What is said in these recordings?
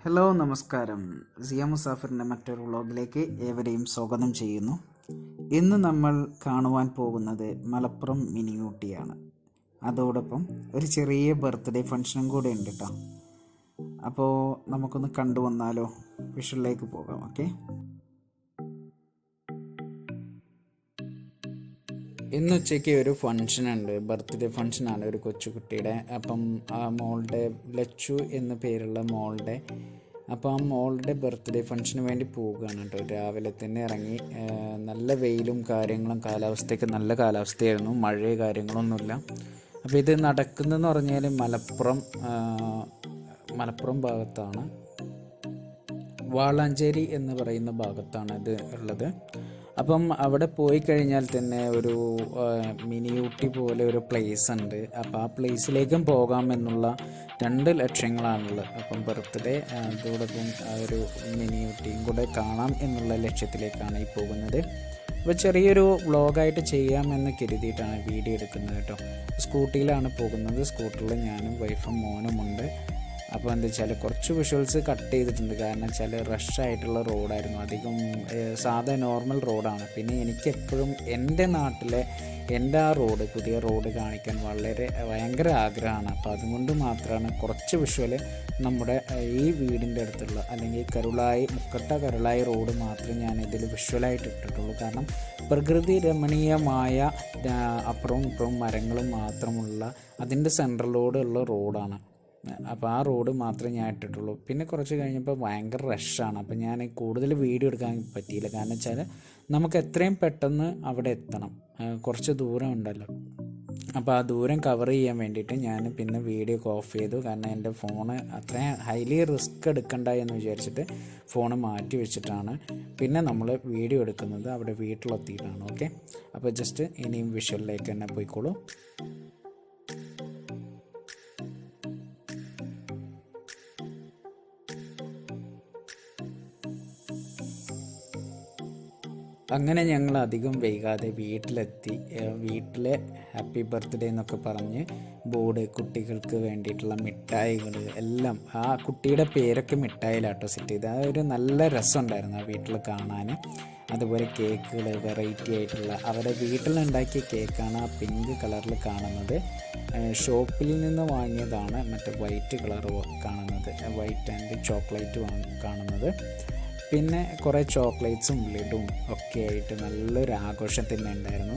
Hello നമസ്കാരം. സിയ മുസാഫിറിൻ്റെ മറ്റൊരു വ്ളോഗിലേക്ക് ഏവരെയും സ്വാഗതം ചെയ്യുന്നു. ഇന്ന് നമ്മൾ കാണുവാൻ പോകുന്നത് മലപ്പുറം മിനി ഊട്ടിയാണ്. അതോടൊപ്പം ഒരു ചെറിയ ബർത്ത്ഡേ ഫംഗ്ഷനും കൂടെ ഉണ്ട് കേട്ടോ. അപ്പോൾ നമുക്കൊന്ന് കണ്ടുവന്നാലോ? വിഷ്വലിലേക്ക് പോകാം. ഓക്കെ, ഇന്ന് ഉച്ചയ്ക്ക് ഒരു ഫംഗ്ഷനുണ്ട്. ബർത്ത്ഡേ ഫംഗ്ഷനാണ് ഒരു കൊച്ചുകുട്ടിയുടെ. അപ്പം ആ മോളുടെ ലച്ചു എന്ന പേരുള്ള മോളുടെ അപ്പോൾ ആ മോളുടെ ബർത്ത്ഡേ ഫംഗ്ഷന് വേണ്ടി പോവുകയാണ് കേട്ടോ. രാവിലെ തന്നെ ഇറങ്ങി. നല്ല വെയിലും കാര്യങ്ങളും, കാലാവസ്ഥയൊക്കെ നല്ല കാലാവസ്ഥയായിരുന്നു, മഴയോ കാര്യങ്ങളൊന്നുമില്ല. അപ്പോൾ ഇത് നടക്കുന്നതെന്ന് പറഞ്ഞാൽ മലപ്പുറം ഭാഗത്താണ്, വാളാഞ്ചേരി എന്ന് പറയുന്ന ഭാഗത്താണ് ഇത് ഉള്ളത്. അപ്പം അവിടെ പോയി കഴിഞ്ഞാൽ തന്നെ ഒരു മിനി ഊട്ടി പോലെ ഒരു പ്ലേസ് ഉണ്ട്. അപ്പോൾ ആ പ്ലേസിലേക്കും പോകാമെന്നുള്ള 2 ലക്ഷ്യങ്ങളാണുള്ളത്. അപ്പം ബർത്ത്ഡേ അതോടൊപ്പം ഒരു മിനി ഊട്ടിയും കൂടെ കാണാം എന്നുള്ള ലക്ഷ്യത്തിലേക്കാണ് ഈ പോകുന്നത്. അപ്പോൾ ചെറിയൊരു വ്ളോഗായിട്ട് ചെയ്യാമെന്ന് കരുതിയിട്ടാണ് വീഡിയോ എടുക്കുന്നത് കേട്ടോ. സ്കൂട്ടിയിലാണ് പോകുന്നത്. സ്കൂട്ടറിൽ ഞാനും വൈഫും മോനുമുണ്ട്. അപ്പോൾ എന്താ വെച്ചാൽ കുറച്ച് വിഷ്വൽസ് കട്ട് ചെയ്തിട്ടുണ്ട്. കാരണം വെച്ചാൽ റഷായിട്ടുള്ള റോഡായിരുന്നു, അധികം സാധാ നോർമൽ റോഡാണ്. പിന്നെ എനിക്ക് എപ്പോഴും എൻ്റെ നാട്ടിലെ എൻ്റെ ആ റോഡ്, പുതിയ റോഡ് കാണിക്കാൻ ഭയങ്കര ആഗ്രഹമാണ്. അപ്പോൾ അതുകൊണ്ട് മാത്രമാണ് കുറച്ച് വിഷ്വൽ നമ്മുടെ ഈ വീടിൻ്റെ അടുത്തുള്ള, അല്ലെങ്കിൽ മുക്കട്ട കരുളായി റോഡ് മാത്രമേ ഞാൻ ഇതിൽ വിഷ്വലായിട്ട് ഇട്ടിട്ടുള്ളൂ. കാരണം പ്രകൃതി രമണീയമായ അപ്പുറവും ഇപ്പുറവും മരങ്ങളും മാത്രമുള്ള അതിൻ്റെ സെൻട്രലോടുള്ള റോഡാണ്. അപ്പോൾ ആ റോഡ് മാത്രമേ ഞാൻ ഇട്ടിട്ടുള്ളൂ. പിന്നെ കുറച്ച് കഴിഞ്ഞപ്പോൾ ഭയങ്കര റഷാണ്. അപ്പോൾ ഞാൻ കൂടുതൽ വീഡിയോ എടുക്കാൻ പറ്റിയില്ല. കാരണം വെച്ചാൽ നമുക്ക് എത്രയും പെട്ടെന്ന് അവിടെ എത്തണം, കുറച്ച് ദൂരം ഉണ്ടല്ലോ. അപ്പോൾ ആ ദൂരം കവർ ചെയ്യാൻ വേണ്ടിയിട്ട് ഞാൻ പിന്നെ വീഡിയോ ഓഫ് ചെയ്തു. കാരണം എൻ്റെ ഫോണ് അത്രയും ഹൈലി റിസ്ക് എടുക്കണ്ട എന്ന് വിചാരിച്ചിട്ട് ഫോണ് മാറ്റി വെച്ചിട്ടാണ് പിന്നെ നമ്മൾ വീഡിയോ എടുക്കുന്നത് അവിടെ വീട്ടിലെത്തിയിട്ടാണ്. ഓക്കെ, അപ്പോൾ ജസ്റ്റ് ഇനിയും വിഷ്വലിലേക്ക് തന്നെ പോയിക്കോളൂ. അങ്ങനെ ഞങ്ങൾ അധികം വൈകാതെ വീട്ടിലെത്തി. വീട്ടിലെ ഹാപ്പി ബർത്ത്ഡേ എന്നൊക്കെ പറഞ്ഞ് ബോർഡ്, കുട്ടികൾക്ക് വേണ്ടിയിട്ടുള്ള മിഠായികൾ എല്ലാം, ആ കുട്ടിയുടെ പേരൊക്കെ മിഠായിലാട്ടോ സെറ്റ് ചെയ്ത്. ആ ഒരു നല്ല രസമുണ്ടായിരുന്നു ആ വീട്ടിൽ കാണാൻ. അതുപോലെ കേക്കുകൾ, വെറൈറ്റി ആയിട്ടുള്ള അവരുടെ വീട്ടിലുണ്ടാക്കിയ കേക്കാണ് ആ പിങ്ക് കളറിൽ കാണുന്നത്. ഷോപ്പിൽ നിന്ന് വാങ്ങിയതാണ് മറ്റേ വൈറ്റ് കളർ കാണുന്നത്, വൈറ്റ് ആൻഡ് ചോക്ലേറ്റ് കാണുന്നത്. പിന്നെ കുറേ ചോക്ലേറ്റ്സും ലഡും ഒക്കെ ആയിട്ട് നല്ലൊരു ആഘോഷം തന്നെ ഉണ്ടായിരുന്നു.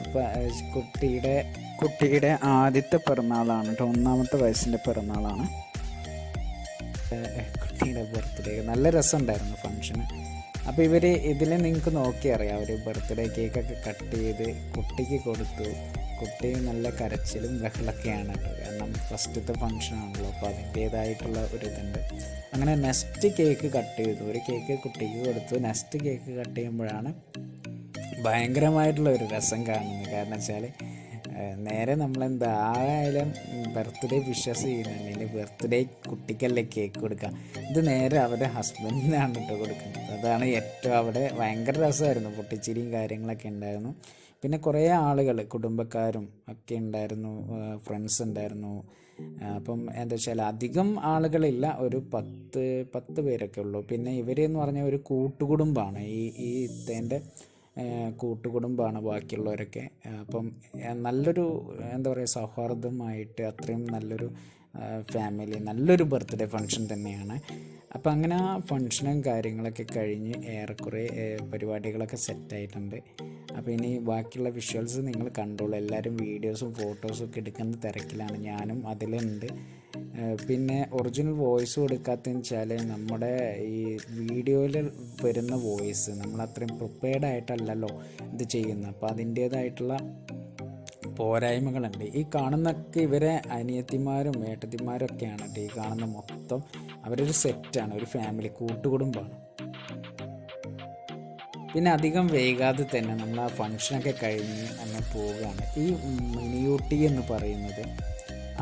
അപ്പോൾ കുട്ടിയുടെ ആദ്യത്തെ പിറന്നാളാണ് കേട്ടോ, 1ാമത്തെ വയസ്സിൻ്റെ പിറന്നാളാണ് കുട്ടിയുടെ ബർത്ത്ഡേ. നല്ല രസമുണ്ടായിരുന്നു ഫങ്ഷന്. അപ്പോൾ ഇതിൽ നിങ്ങൾക്ക് നോക്കി അറിയാം, ഒരു ബർത്ത്ഡേ കേക്കൊക്കെ കട്ട് ചെയ്ത് കുട്ടിക്ക് കൊടുത്തു. കുട്ടി നല്ല കരച്ചിലും ബഹളൊക്കെയാണ് കേട്ടോ. കാരണം ഫസ്റ്റത്തെ ഫങ്ഷനാണല്ലോ, അപ്പോൾ അതിൻ്റേതായിട്ടുള്ള ഒരു ഇതുണ്ട്. അങ്ങനെ നെക്സ്റ്റ് കേക്ക് കട്ട് ചെയ്തു. ഒരു കേക്ക് കുട്ടിക്ക് കൊടുത്തു. നെക്സ്റ്റ് കേക്ക് കട്ട് ചെയ്യുമ്പോഴാണ് ഭയങ്കരമായിട്ടുള്ള ഒരു രസം കാണുന്നത്. കാരണം വെച്ചാൽ നേരെ നമ്മളെന്തായാലും ബർത്ത്ഡേ വിഷസ് ചെയ്യുന്നുണ്ടെങ്കിൽ ബർത്ത്ഡേ കുട്ടിക്കല്ലേ കേക്ക് കൊടുക്കുക. ഇത് നേരെ അവരുടെ ഹസ്ബൻഡിനാണ് കേട്ടോ കൊടുക്കുന്നത്. അതാണ് ഏറ്റവും അവിടെ ഭയങ്കര രസമായിരുന്നു. പൊട്ടിച്ചിരിയും കാര്യങ്ങളൊക്കെ ഉണ്ടായിരുന്നു. പിന്നെ കുറേ ആളുകൾ, കുടുംബക്കാരും ഒക്കെ ഉണ്ടായിരുന്നു, ഫ്രണ്ട്സ് ഉണ്ടായിരുന്നു. അപ്പം എന്താ വെച്ചാൽ അധികം ആളുകളില്ല, ഒരു 10 പേരൊക്കെ ഉള്ളൂ. പിന്നെ ഇവരെന്ന് പറഞ്ഞാൽ ഒരു കൂട്ടുകുടുംബമാണ്, ഈ ഇത്തേൻ്റെ കൂട്ടുകുടുംബമാണ് ബാക്കിയുള്ളവരൊക്കെ. അപ്പം നല്ലൊരു എന്താ പറയുക, സൗഹാർദ്ദമായിട്ട് അത്രയും നല്ലൊരു ഫാമിലി, നല്ലൊരു ബർത്ത്ഡേ ഫംഗ്ഷൻ തന്നെയാണ്. അപ്പം അങ്ങനെ ആ ഫംഗ്ഷനും കാര്യങ്ങളൊക്കെ കഴിഞ്ഞ് ഏറെക്കുറെ പരിപാടികളൊക്കെ സെറ്റായിട്ടുണ്ട്. അപ്പോൾ ഇനി ബാക്കിയുള്ള വിഷ്വൽസ് നിങ്ങൾ കണ്ടോളൂ. എല്ലാവരും വീഡിയോസും ഫോട്ടോസും ഒക്കെ എടുക്കുന്ന തിരക്കിലാണ്, ഞാനും അതിലുണ്ട്. പിന്നെ ഒറിജിനൽ വോയിസ് കൊടുക്കാത്തതെന്ന് വെച്ചാൽ നമ്മുടെ ഈ വീഡിയോയിൽ വരുന്ന വോയിസ് നമ്മൾ അത്രയും പ്രിപ്പയർഡ് ആയിട്ടല്ലല്ലോ ഇത് ചെയ്യുന്നത്. അപ്പോൾ അതിൻ്റേതായിട്ടുള്ള പോരായ്മകളുണ്ട്. ഈ കാണുന്നൊക്കെ ഇവരെ അനിയത്തിമാരും ഏട്ടത്തിമാരും ഒക്കെയാണ് കേട്ടോ. ഈ കാണുന്ന മൊത്തം അവരൊരു സെറ്റാണ്, ഒരു ഫാമിലി, കൂട്ടുകുടുംബമാണ്. പിന്നെ അധികം വൈകാതെ തന്നെ നമ്മൾ ആ ഫങ്ഷനൊക്കെ കഴിഞ്ഞ് അങ്ങ് പോവുകയാണ്. ഈ മിനി ഊട്ടി എന്ന് പറയുന്നത്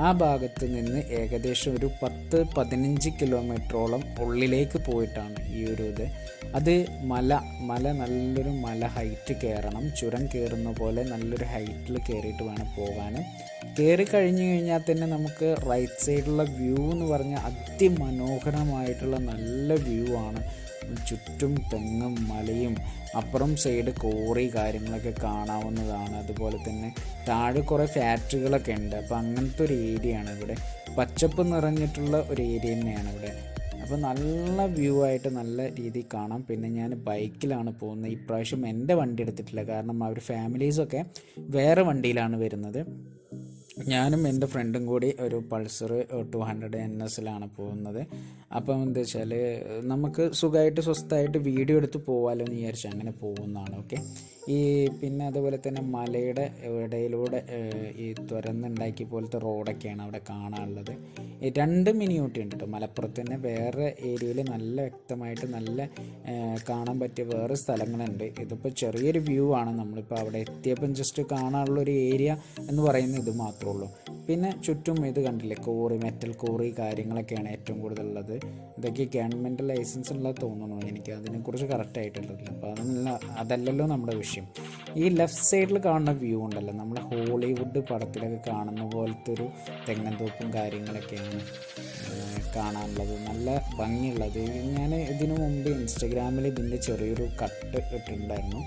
ആ ഭാഗത്ത് നിന്ന് ഏകദേശം ഒരു 10-15 കിലോമീറ്ററോളം ഉള്ളിലേക്ക് പോയിട്ടാണ് ഈ ഒരു ഇത്. അത് മല നല്ലൊരു മല ഹൈറ്റ് കയറണം, ചുരം കയറുന്ന പോലെ നല്ലൊരു ഹൈറ്റിൽ കയറിയിട്ട് വേണം പോകാൻ. കയറി കഴിഞ്ഞ് കഴിഞ്ഞാൽ തന്നെ നമുക്ക് റൈറ്റ് സൈഡിലുള്ള വ്യൂ എന്ന് പറഞ്ഞാൽ അതിമനോഹരമായിട്ടുള്ള നല്ല വ്യൂ ആണ്. ചുറ്റും തെങ്ങും മലയും അപ്പുറം സൈഡ് കോറി കാര്യങ്ങളൊക്കെ കാണാവുന്നതാണ്. അതുപോലെ തന്നെ താഴെ കുറേ ഫാക്ടറികളൊക്കെ ഉണ്ട്. അപ്പോൾ അങ്ങനത്തെ ഒരു ഏരിയയാണ് ഇവിടെ, പച്ചപ്പ് നിറഞ്ഞിട്ടുള്ള ഒരു ഏരിയ തന്നെയാണ് ഇവിടെ. അപ്പോൾ നല്ല വ്യൂ ആയിട്ട് നല്ല രീതിയിൽ കാണാം. പിന്നെ ഞാൻ ബൈക്കിലാണ് പോകുന്നത്. ഇപ്രാവശ്യം എൻ്റെ വണ്ടി എടുത്തിട്ടില്ല, കാരണം അവർ ഫാമിലീസൊക്കെ വേറെ വണ്ടിയിലാണ് വരുന്നത്. ഞാനും എൻ്റെ ഫ്രണ്ടും കൂടി ഒരു പൾസർ 200 NSലാണ് പോകുന്നത്. അപ്പം എന്താ വെച്ചാൽ നമുക്ക് സുഖമായിട്ട് സ്വസ്ഥമായിട്ട് വീഡിയോ എടുത്ത് പോകാമല്ലോ എന്ന് വിചാരിച്ച് അങ്ങനെ പോകുന്നതാണ്. ഓക്കെ. പിന്നെ അതുപോലെ തന്നെ മലയുടെ ഇടയിലൂടെ ഈ തുരന്നുണ്ടാക്കിയ പോലത്തെ റോഡൊക്കെയാണ് അവിടെ കാണാനുള്ളത്. 2 മിനി ഊട്ടി ഉണ്ട് കേട്ടോ. മലപ്പുറത്ത് തന്നെ വേറെ ഏരിയയിൽ നല്ല വ്യക്തമായിട്ട് നല്ല കാണാൻ പറ്റിയ വേറെ സ്ഥലങ്ങളുണ്ട്. ഇതിപ്പോൾ ചെറിയൊരു വ്യൂ ആണ്. നമ്മളിപ്പോൾ അവിടെ എത്തിയപ്പം ജസ്റ്റ് കാണാനുള്ളൊരു ഏരിയ എന്ന് പറയുന്നത് ഇത് മാത്രമേ ഉള്ളൂ. പിന്നെ ചുറ്റും ഇത് കണ്ടില്ലേ, കോറി, മെറ്റൽ കോറി കാര്യങ്ങളൊക്കെയാണ് ഏറ്റവും കൂടുതലുള്ളത്. ഇതൊക്കെ ഗവൺമെൻറ് ലൈസൻസ് ഉള്ളത് തോന്നുന്നു, എനിക്ക് അതിനെക്കുറിച്ച് കറക്റ്റായിട്ടുള്ളതില്ല. അപ്പോൾ അതല്ലല്ലോ നമ്മുടെ വിഷയം. ഈ ലെഫ്റ്റ് സൈഡിൽ കാണുന്ന വ്യൂ ഉണ്ടല്ലോ, നമ്മുടെ ഹോളിവുഡ് പടത്തിലൊക്കെ കാണുന്ന പോലത്തെ ഒരു തെങ്ങന്തോപ്പും കാര്യങ്ങളൊക്കെയാണ് കാണാനുള്ളത്. നല്ല ഭംഗിയുള്ളത്. ഞാൻ ഇതിനു മുമ്പ് ഇൻസ്റ്റഗ്രാമിൽ ഇതിൻ്റെ ചെറിയൊരു കട്ട് ഇട്ടിട്ടുണ്ടായിരുന്നു.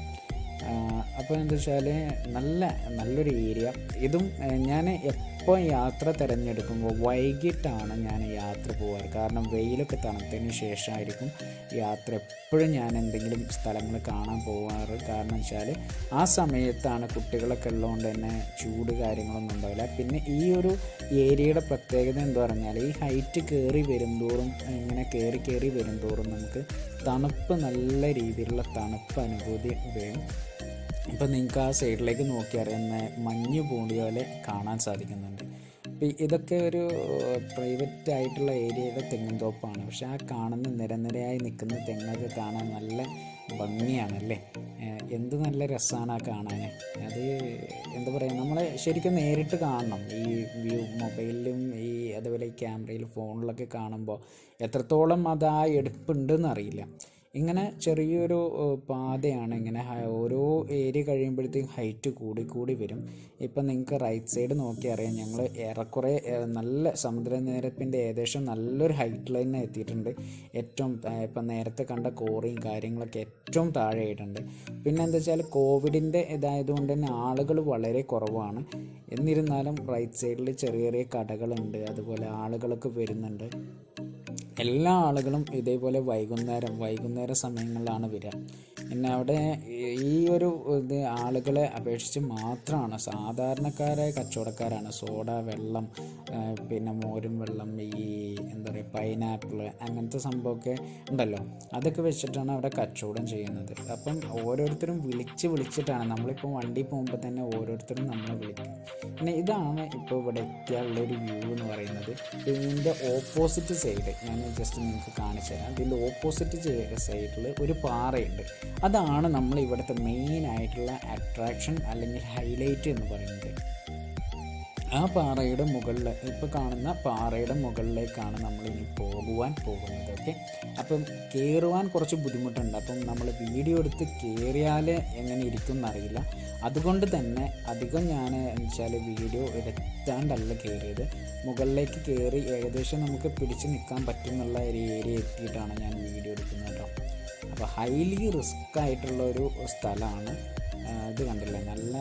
അപ്പോൾ എന്താ വെച്ചാൽ നല്ലൊരു ഏരിയ. ഇതും ഞാൻ എപ്പോൾ യാത്ര തിരഞ്ഞെടുക്കുമ്പോൾ വൈകിട്ടാണ് ഞാൻ യാത്ര പോകാറ്. കാരണം വെയിലൊക്കെ തണുത്തതിന് ശേഷമായിരിക്കും യാത്ര എപ്പോഴും ഞാൻ എന്തെങ്കിലും സ്ഥലങ്ങൾ കാണാൻ പോകാറ്. കാരണം വെച്ചാൽ ആ സമയത്താണ് കുട്ടികളൊക്കെ ഉള്ളതുകൊണ്ട് തന്നെ ചൂട് കാര്യങ്ങളൊന്നും ഉണ്ടാവില്ല. പിന്നെ ഈ ഒരു ഏരിയയുടെ പ്രത്യേകത എന്താ പറഞ്ഞാൽ ഈ ഹൈറ്റ് കയറി വരുംതോറും ഇങ്ങനെ കയറി വരുംതോറും നമുക്ക് തണുപ്പ്, നല്ല രീതിയിലുള്ള തണുപ്പ് അനുഭൂതി വരും. ഇപ്പം നിങ്ങൾക്ക് ആ സൈഡിലേക്ക് നോക്കി അറിയുന്ന മഞ്ഞ് പൂണ്ടിയ പോലെ കാണാൻ സാധിക്കുന്നുണ്ട്. ഇപ്പം ഇതൊക്കെ ഒരു പ്രൈവറ്റ് ആയിട്ടുള്ള ഏരിയയുടെ തെങ്ങിൻ തോപ്പാണ്. പക്ഷെ ആ കാണുന്ന നിരനിരയായി നിൽക്കുന്ന തെങ്ങൊക്കെ കാണാൻ നല്ല ഭംഗിയാണല്ലേ. എന്ത് നല്ല രസമാണ് ആ കാണാൻ. അത് എന്താ പറയുക, നമ്മൾ ശരിക്കും നേരിട്ട് കാണണം. ഈ വ്യൂ മൊബൈലിലും അതുപോലെ ഈ ക്യാമറയിൽ ഫോണിലൊക്കെ കാണുമ്പോൾ എത്രത്തോളം അത് ആ എടുപ്പുണ്ടെന്ന് അറിയില്ല. ഇങ്ങനെ ചെറിയൊരു പാതയാണ്. ഇങ്ങനെ ഓരോ ഏരിയ കഴിയുമ്പോഴത്തേക്കും ഹൈറ്റ് കൂടി വരും. ഇപ്പം നിങ്ങൾക്ക് റൈറ്റ് സൈഡ് നോക്കി അറിയാം, ഞങ്ങൾ ഏറെക്കുറെ നല്ല സമുദ്രനിരപ്പിൻ്റെ ഏകദേശം നല്ലൊരു ഹൈറ്റിൽ തന്നെ എത്തിയിട്ടുണ്ട്. ഏറ്റവും ഇപ്പം നേരത്തെ കണ്ട കോറിയും കാര്യങ്ങളൊക്കെ ഏറ്റവും താഴെയായിട്ടുണ്ട്. പിന്നെ എന്താ വെച്ചാൽ കോവിഡിൻ്റെ ഇതായതുകൊണ്ട് തന്നെ ആളുകൾ വളരെ കുറവാണ്. എന്നിരുന്നാലും റൈറ്റ് സൈഡിൽ ചെറിയ കടകളുണ്ട്, അതുപോലെ ആളുകളൊക്കെ വരുന്നുണ്ട്. എല്ലാ ആളുകളും ഇതേപോലെ വൈകുന്നേര സമയങ്ങളിലാണ് വരിക. പിന്നെ അവിടെ ഈ ഒരു ഇത് ആളുകളെ അപേക്ഷിച്ച് മാത്രമാണ് സാധാരണക്കാരായ കച്ചവടക്കാരാണ് സോഡ, വെള്ളം, പിന്നെ മോരും വെള്ളം, ഈ എന്താ പറയുക പൈനാപ്പിൾ അങ്ങനത്തെ സംഭവമൊക്കെ ഉണ്ടല്ലോ, അതൊക്കെ വെച്ചിട്ടാണ് അവിടെ കച്ചവടം ചെയ്യുന്നത്. അപ്പം ഓരോരുത്തരും വിളിച്ചിട്ടാണ്, നമ്മളിപ്പോൾ വണ്ടി പോകുമ്പോൾ തന്നെ ഓരോരുത്തരും നമ്മളെ വിളിക്കും. പിന്നെ ഇതാണ് ഇപ്പോൾ ഇവിടെ എത്തിയാലുള്ളൊരു വ്യൂ എന്ന് പറയുന്നത്. ഇതിൻ്റെ ഓപ്പോസിറ്റ് സൈഡ് ഞാൻ ജസ്റ്റ് നിങ്ങൾക്ക് കാണിച്ചു തരാം. ഇതിൻ്റെ ഓപ്പോസിറ്റ് സൈഡിൽ ഒരു പാറയുണ്ട്. അതാണ് നമ്മൾ ഇവിടുത്തെ മെയിനായിട്ടുള്ള അട്രാക്ഷൻ അല്ലെങ്കിൽ ഹൈലൈറ്റ് എന്ന് പറയുന്നത്. ആ പാറയുടെ മുകളിൽ ഇപ്പോൾ കാണുന്ന പാറയുടെ മുകളിലേക്കാണ് നമ്മളിനി പോകുന്നത്. ഓക്കെ. അപ്പം കയറുവാൻ കുറച്ച് ബുദ്ധിമുട്ടുണ്ട്. അപ്പം നമ്മൾ വീഡിയോ എടുത്ത് കയറിയാൽ എങ്ങനെ ഇരിക്കും എന്നറിയില്ല. അതുകൊണ്ട് തന്നെ അധികം ഞാൻ വെച്ചാൽ വീഡിയോ എടുത്താണ്ടല്ല കയറിയത്. മുകളിലേക്ക് കയറി ഏകദേശം നമുക്ക് പിടിച്ച് നിൽക്കാൻ പറ്റുന്നുള്ള ഒരു ഏരിയ എത്തിയിട്ടാണ് ഞാൻ വീഡിയോ എടുക്കുന്നത് കേട്ടോ. അപ്പോൾ ഹൈലി റിസ്ക് ആയിട്ടുള്ള ഒരു സ്ഥലമാണ്. ഇത് കണ്ടില്ലേ, നല്ല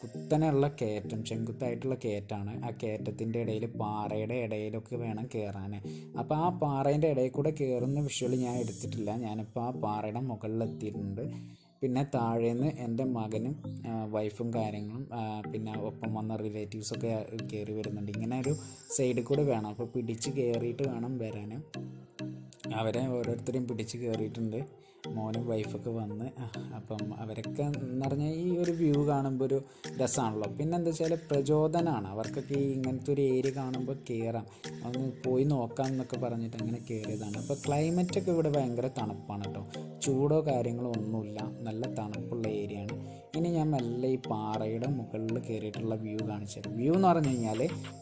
കുത്തനെയുള്ള കയറ്റം, ചെങ്കുത്തായിട്ടുള്ള കയറ്റാണ്. ആ കയറ്റത്തിൻ്റെ ഇടയിൽ പാറയുടെ ഇടയിലൊക്കെ വേണം കയറാൻ. അപ്പോൾ ആ പാറേൻ്റെ ഇടയിൽ കൂടെ കയറുന്ന വിഷ്വൽ ഞാൻ എടുത്തിട്ടില്ല. ഞാനിപ്പോൾ ആ പാറയുടെ മുകളിലെത്തിയിട്ടുണ്ട്. പിന്നെ താഴേന്ന് എൻ്റെ മകനും വൈഫും കാര്യങ്ങളും പിന്നെ ഒപ്പം വന്ന റിലേറ്റീവ്സൊക്കെ കയറി വരുന്നുണ്ട്. ഇങ്ങനെ ഒരു സൈഡിൽ കൂടെ വേണം. അപ്പോൾ പിടിച്ച് കയറിയിട്ട് വേണം വരാൻ. അവരെ ഓരോരുത്തരെയും പിടിച്ച് കയറിയിട്ടുണ്ട്. മോനും വൈഫൊക്കെ വന്ന്. അപ്പം അവരൊക്കെ എന്ന് പറഞ്ഞാൽ ഈ ഒരു വ്യൂ കാണുമ്പോൾ ഒരു രസമാണല്ലോ. പിന്നെ എന്താ വെച്ചാൽ പ്രചോദനമാണ് അവർക്കൊക്കെ ഈ ഇങ്ങനത്തെ ഒരു ഏരിയ കാണുമ്പോൾ കയറാം, ഒന്ന് പോയി നോക്കാം എന്നൊക്കെ പറഞ്ഞിട്ട് അങ്ങനെ കയറിയതാണ്. അപ്പോൾ ക്ലൈമറ്റൊക്കെ ഇവിടെ ഭയങ്കര തണുപ്പാണ് കേട്ടോ, ചൂടോ കാര്യങ്ങളോ ഒന്നുമില്ല, നല്ല തണുപ്പുള്ള ഏരിയ ആണ്. ഇനി ഞാൻ മെല്ലെ ഈ പാറയുടെ മുകളിൽ കയറിയിട്ടുള്ള വ്യൂ കാണിച്ചു തരാം. വ്യൂ എന്ന് പറഞ്ഞു കഴിഞ്ഞാൽ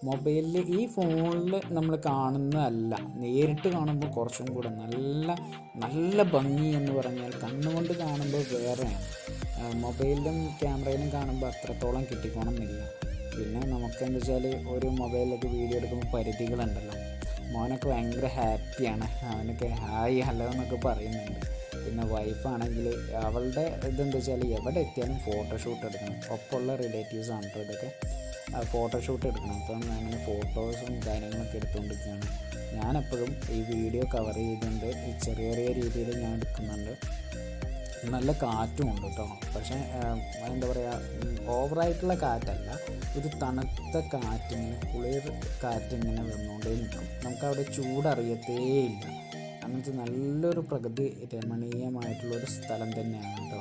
മൊബൈലിൽ ഈ ഫോണിൽ നമ്മൾ കാണുന്നതല്ല, നേരിട്ട് കാണുമ്പോൾ കുറച്ചും കൂടെ നല്ല നല്ല ഭംഗി എന്ന് പറഞ്ഞാൽ കണ്ണുകൊണ്ട് കാണുമ്പോൾ വേറെയാണ്. മൊബൈലിലും ക്യാമറയിലും കാണുമ്പോൾ അത്രത്തോളം കിട്ടിക്കോണമെന്നില്ല. പിന്നെ നമുക്കെന്താ വെച്ചാൽ ഒരു മൊബൈലിലൊക്കെ വീഡിയോ എടുക്കുമ്പോൾ പരിധികളുണ്ടല്ലോ. മോനൊക്കെ ഭയങ്കര ഹാപ്പിയാണ്, അവനൊക്കെ ഹായ് ഹലോ എന്നൊക്കെ പറയുന്നുണ്ട്. പിന്നെ വൈഫാണെങ്കിൽ അവളുടെ ഇതെന്താ വെച്ചാൽ എവിടെ എത്തിയാലും ഫോട്ടോഷൂട്ട് എടുക്കണം. ഒപ്പമുള്ള റിലേറ്റീവ്സ് ആണ് കേട്ടോ ഇതൊക്കെ, ഫോട്ടോഷൂട്ട് എടുക്കണം. അപ്പം അങ്ങനെ ഫോട്ടോസും കാര്യങ്ങളൊക്കെ എടുത്തുകൊണ്ടിരിക്കുകയാണ്. ഞാനെപ്പോഴും ഈ വീഡിയോ കവർ ചെയ്തുകൊണ്ട് ഈ ചെറിയ ചെറിയ രീതിയിൽ ഞാൻ എടുക്കുന്നുണ്ട്. നല്ല കാറ്റും ഉണ്ട് കേട്ടോ, പക്ഷേ എന്താ പറയുക, ഓവറായിട്ടുള്ള കാറ്റല്ല, ഒരു തണുത്ത കാറ്റിങ്ങനെ കുളിർ കാറ്റിങ്ങനെ വന്നുകൊണ്ടേ നിൽക്കും. നമുക്കവിടെ ചൂടറിയത്തേയില്ല. അങ്ങനത്തെ നല്ലൊരു പ്രകൃതി രമണീയമായിട്ടുള്ളൊരു സ്ഥലം തന്നെയാണ് കേട്ടോ.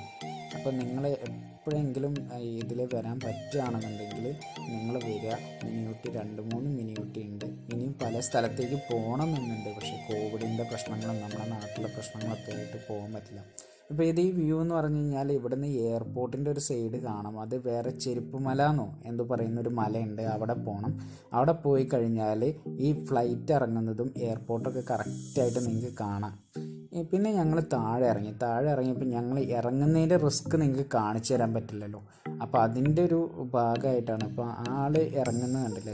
അപ്പോൾ നിങ്ങൾ എപ്പോഴെങ്കിലും ഇതിൽ വരാൻ പറ്റുകയാണെന്നുണ്ടെങ്കിൽ നിങ്ങൾ വരിക. മിനി ഊട്ടി 2-3 മിനി ഊട്ടി ഉണ്ട്. ഇനിയും പല സ്ഥലത്തേക്ക് പോകണമെന്നുണ്ട്, പക്ഷേ കോവിഡിൻ്റെ പ്രശ്നങ്ങളും നമ്മുടെ നാട്ടിലെ പ്രശ്നങ്ങളൊക്കെ ആയിട്ട് പോകാൻ പറ്റില്ല. ഇപ്പോൾ ഇത് ഈ വ്യൂ എന്ന് പറഞ്ഞു കഴിഞ്ഞാൽ ഇവിടുന്ന് എയർപോർട്ടിൻ്റെ ഒരു സൈഡ് കാണാം. അത് വേറെ ചെരുപ്പ് മല എന്നോ എന്തോ പറയുന്നൊരു മലയുണ്ട്, അവിടെ പോകണം. അവിടെ പോയി കഴിഞ്ഞാൽ ഈ ഫ്ലൈറ്റ് ഇറങ്ങുന്നതും എയർപോർട്ടൊക്കെ കറക്റ്റായിട്ട് നിങ്ങൾക്ക് കാണാം. പിന്നെ ഞങ്ങൾ താഴെ ഇറങ്ങിയപ്പോൾ ഞങ്ങൾ ഇറങ്ങുന്നതിൻ്റെ റിസ്ക് നിങ്ങൾക്ക് കാണിച്ചു തരാൻ പറ്റില്ലല്ലോ. അപ്പോൾ അതിൻ്റെ ഒരു ഭാഗമായിട്ടാണ് ഇപ്പോൾ ആൾ ഇറങ്ങുന്നത് കണ്ടില്ല,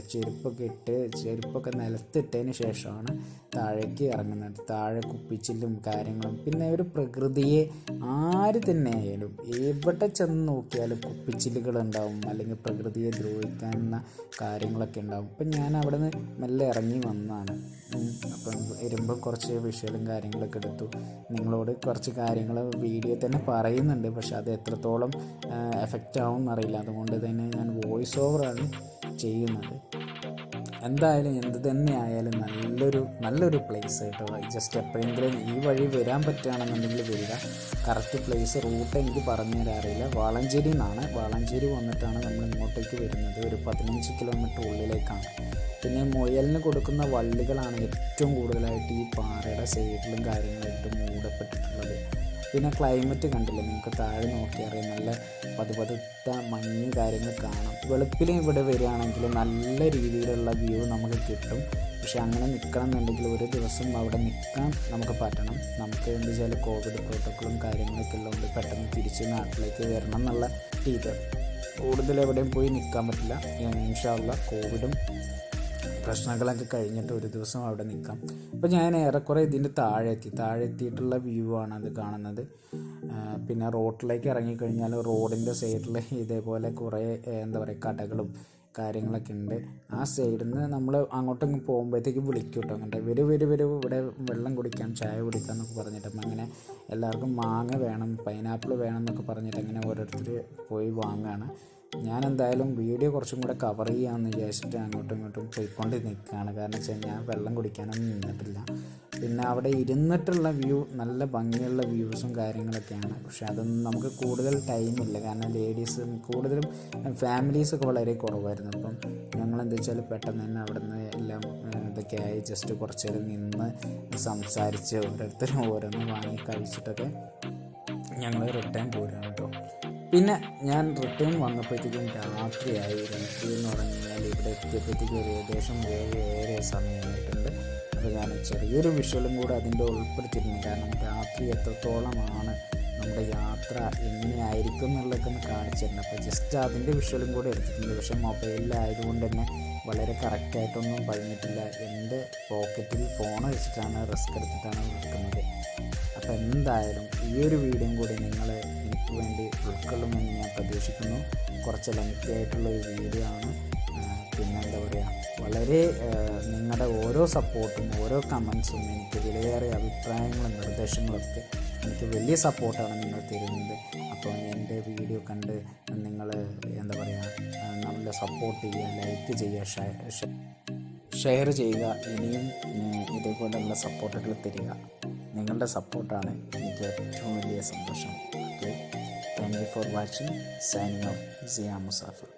ചെരുപ്പൊക്കെ നിലത്തിട്ടതിന് ശേഷമാണ് താഴേക്ക് ഇറങ്ങുന്നത്. താഴെ കുപ്പിച്ചില്ലും കാര്യങ്ങളും, പിന്നെ ഒരു പ്രകൃതിയെ ആര് തന്നെ ആയാലും എവിടെ ചെന്ന് നോക്കിയാലും കുപ്പിച്ചില്ലുകൾ ഉണ്ടാവും, അല്ലെങ്കിൽ പ്രകൃതിയെ ദ്രോഹിക്കാവുന്ന കാര്യങ്ങളൊക്കെ ഉണ്ടാവും. അപ്പം ഞാൻ അവിടെ നിന്ന് മെല്ലെ ഇറങ്ങി വന്നതാണ്. അപ്പം വരുമ്പോൾ കുറച്ച് വിഷ്വലും കാര്യങ്ങളൊക്കെ എടുത്തു. നിങ്ങളോട് കുറച്ച് കാര്യങ്ങൾ വീഡിയോ തന്നെ പറയുന്നുണ്ട്, പക്ഷെ അത് എത്രത്തോളം എഫക്റ്റ് ആവും എന്നറിയില്ല. അതുകൊണ്ട് തന്നെ ഞാൻ വോയിസ് ഓവറാണ് ചെയ്യുന്നത്. എന്തായാലും എന്ത് തന്നെ ആയാലും നല്ലൊരു പ്ലേസ് കേട്ടോ. ജസ്റ്റ് എപ്പോഴെങ്കിലും ഈ വഴി വരാൻ പറ്റുകയാണെന്നുണ്ടെങ്കിൽ വരിക. കറക്റ്റ് പ്ലേസ് റൂട്ട് എനിക്ക് പറഞ്ഞു തരാൻ അറിയില്ല. വാളഞ്ചേരി നിന്നാണ്, വാളഞ്ചേരി വന്നിട്ടാണ് നമ്മൾ ഇങ്ങോട്ടേക്ക് വരുന്നത്. ഒരു 15 കിലോമീറ്റർ ഉള്ളിലേക്കാണ്. പിന്നെ മുയലിന് കൊടുക്കുന്ന വള്ളികളാണ് ഏറ്റവും കൂടുതലായിട്ട് ഈ പാറയുടെ സൈഡിലും കാര്യങ്ങളായിട്ട് മൂടപ്പെട്ടിട്ടുള്ളത്. പിന്നെ ക്ലൈമറ്റ് കണ്ടില്ലേ, നിങ്ങൾക്ക് താഴെ നോക്കിയറിയാം, നല്ല പതുപതുത്ത മഞ്ഞ് കാര്യങ്ങൾ കാണാം. വെളുപ്പിലും ഇവിടെ വരികയാണെങ്കിൽ നല്ല രീതിയിലുള്ള വ്യൂ നമുക്ക് കിട്ടും. പക്ഷെ അങ്ങനെ നിൽക്കണം എന്നുണ്ടെങ്കിൽ ഒരു ദിവസം അവിടെ നിൽക്കാൻ നമുക്ക് പറ്റണം. നമുക്ക് എന്താ വെച്ചാൽ കോവിഡ് പ്രോട്ടോക്കോളും കാര്യങ്ങളൊക്കെ ഉള്ളതുകൊണ്ട് പെട്ടെന്ന് തിരിച്ച് നാട്ടിലേക്ക് വരണം എന്നുള്ള രീതി. കൂടുതൽ എവിടെയും പോയി നിൽക്കാൻ പറ്റില്ല. ഇൻഷാ അല്ലാഹ് കോവിഡും പ്രശ്നങ്ങളൊക്കെ കഴിഞ്ഞിട്ട് ഒരു ദിവസം അവിടെ നിൽക്കാം. അപ്പോൾ ഞാൻ ഏറെക്കുറെ ഇതിൻ്റെ താഴെ എത്തിയിട്ടുള്ള വ്യൂ ആണ് അത് കാണുന്നത്. പിന്നെ റോഡിലേക്ക് ഇറങ്ങിക്കഴിഞ്ഞാൽ റോഡിൻ്റെ സൈഡിൽ ഇതേപോലെ കുറേ എന്താ പറയുക കടകളും കാര്യങ്ങളൊക്കെ ഉണ്ട്. ആ സൈഡിൽ നിന്ന് നമ്മൾ അങ്ങോട്ടും പോകുമ്പോഴത്തേക്ക് വിളിക്കും കേട്ടോ, അങ്ങോട്ട് വരും ഇവിടെ വെള്ളം കുടിക്കാം, ചായ കുടിക്കാം എന്നൊക്കെ പറഞ്ഞിട്ട്. അങ്ങനെ എല്ലാവർക്കും മാങ്ങ വേണം, പൈനാപ്പിൾ വേണം എന്നൊക്കെ പറഞ്ഞിട്ട് അങ്ങനെ ഓരോരുത്തർ പോയി വാങ്ങുകയാണ്. ഞാൻ എന്തായാലും വീഡിയോ കുറച്ചും കൂടെ കവർ ചെയ്യാമെന്ന് വിചാരിച്ചിട്ട് അങ്ങോട്ടും ഇങ്ങോട്ടും പോയിക്കൊണ്ട് നിൽക്കുകയാണ്. കാരണം വെച്ചാൽ ഞാൻ വെള്ളം കുടിക്കാനൊന്നും നിന്നിട്ടില്ല. പിന്നെ അവിടെ ഇരുന്നിട്ടുള്ള വ്യൂ നല്ല ഭംഗിയുള്ള വ്യൂസും കാര്യങ്ങളൊക്കെയാണ്. പക്ഷെ അതൊന്നും നമുക്ക് കൂടുതൽ ടൈമില്ല, കാരണം ലേഡീസും കൂടുതലും ഫാമിലീസൊക്കെ വളരെ കുറവായിരുന്നു. അപ്പം ഞങ്ങളെന്താ വെച്ചാൽ പെട്ടെന്ന് തന്നെ അവിടെ നിന്ന് എല്ലാം ഇതൊക്കെ ആയി ജസ്റ്റ് കുറച്ച് നേരം നിന്ന് സംസാരിച്ച് ഓരോരുത്തരും ഓരോന്ന് വാങ്ങി കഴിച്ചിട്ടൊക്കെ ഞങ്ങൾ റിട്ടേൺ പോരുകയാണ് കേട്ടോ. പിന്നെ ഞാൻ റിട്ടേൺ വന്നപ്പോഴത്തേക്കും രാത്രിയായി. രാത്രി എന്ന് പറഞ്ഞു കഴിഞ്ഞാൽ ഇവിടെ എത്തിയപ്പോഴത്തേക്കും ഒരു ഏകദേശം 7 സമയമായിട്ടുണ്ട്. അപ്പോൾ ഞാൻ ചെറിയൊരു വിഷ്വലും കൂടെ അതിൻ്റെ ഉൾപ്പെടുത്തിയിരുന്നു. കാരണം രാത്രി എത്രത്തോളമാണ് നമ്മുടെ യാത്ര, എങ്ങനെയായിരിക്കും എന്നുള്ളതൊക്കെ ഒന്ന് കാണിച്ചിരുന്നു. അപ്പോൾ ജസ്റ്റ് അതിൻ്റെ വിഷ്വലും കൂടെ എടുത്തിട്ടുണ്ട്. പക്ഷേ മൊബൈലിലായതുകൊണ്ട് തന്നെ വളരെ കറക്റ്റായിട്ടൊന്നും പറഞ്ഞിട്ടില്ല. എൻ്റെ പോക്കറ്റിൽ ഫോൺ വെച്ചിട്ടാണ് റിസ്ക് എടുത്തിട്ടാണ് നിൽക്കുന്നത്. അപ്പോൾ എന്തായാലും ഈ ഒരു വീഡിയോയും കൂടി നിങ്ങൾ എനിക്ക് വേണ്ടി ഉൾക്കൊള്ളുമെന്ന് ഞാൻ പ്രതീക്ഷിക്കുന്നു. കുറച്ച് ലെങ്തി ആയിട്ടുള്ളൊരു വീഡിയോ ആണ്. പിന്നെ എന്താ പറയുക, വളരെ നിങ്ങളുടെ ഓരോ സപ്പോർട്ടും ഓരോ കമൻസും എനിക്ക് വിലയേറിയ അഭിപ്രായങ്ങളും നിർദ്ദേശങ്ങളൊക്കെ എനിക്ക് വലിയ സപ്പോർട്ടാണ് നിങ്ങൾ തരുന്നത്. അപ്പോൾ എൻ്റെ വീഡിയോ കണ്ട് നിങ്ങൾ എന്താ പറയുക, നല്ല സപ്പോർട്ട് ചെയ്യുക, ലൈക്ക് ചെയ്യുക, ഷെയർ ചെയ്യുക. ഇനിയും ഇതേപോലെയുള്ള സപ്പോർട്ടുകൾ തരിക. നിങ്ങളുടെ സപ്പോർട്ടാണ് എനിക്ക് ഏറ്റവും വലിയ സന്തോഷം. Okay, thank you for watching. Signing off Zia Muzaffar.